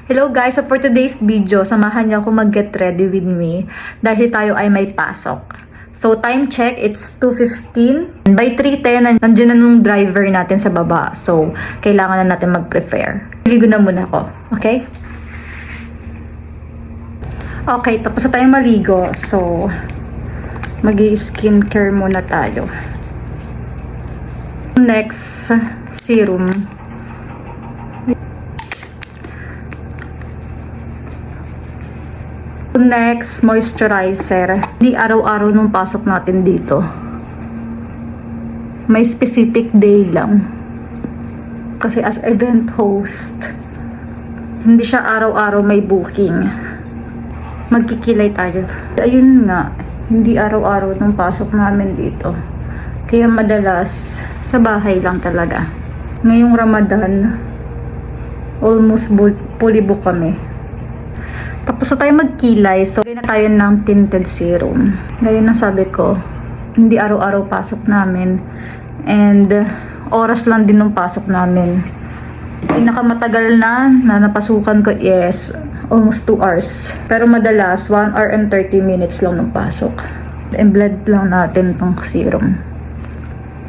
Hello guys, so for today's video, samahan niyo ako mag-get ready with me dahil tayo ay may pasok. So time check, it's 2:15. By 3:10, nandiyan na nung driver natin sa baba. So kailangan na natin mag-prepare. Ligo na muna ako, okay? Okay, tapos na tayong maligo. So magi-skincare muna tayo. Next, serum. Next, moisturizer. Hindi araw-araw nung pasok natin dito. May specific day lang. Kasi as event host, hindi siya araw-araw may booking. Magkikilay tayo. Ayun nga, hindi araw-araw nung pasok namin dito. Kaya madalas, sa bahay lang talaga. Ngayong Ramadan, almost fully book kami. Tapos na tayo magkilay, so gawin na tayo ng tinted serum. Ngayon ang sabi ko, hindi araw-araw pasok namin. And oras lang din nung pasok namin. Pinakamatagal na napasukan ko is almost 2 hours. Pero madalas, 1 hour and 30 minutes lang nung pasok. I-blend lang natin tong serum.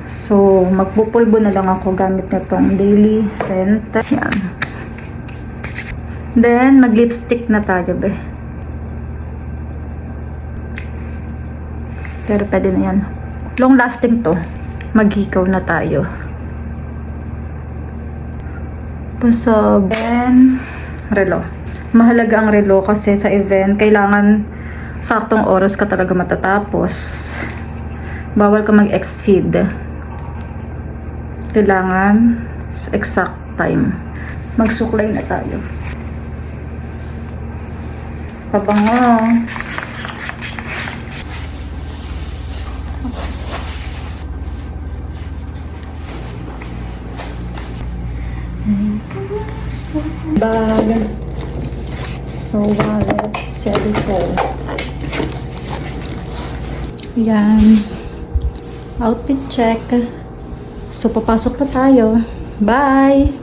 So, magpupulbo na lang ako gamit na tong daily scent. Yan. Then, mag-lipstick na tayo, be. Pero pwede na yan. Long lasting to. Maghikaw na tayo. Pasok. Then, relo. Mahalaga ang relo kasi sa event, kailangan saktong oras ka talaga matatapos. Bawal ka mag-exceed. Kailangan exact time. Magsuklay na tayo. Pabango. Bag. So, wallet. Cellphone. Yan. Outfit check. So, papasok na tayo. Bye!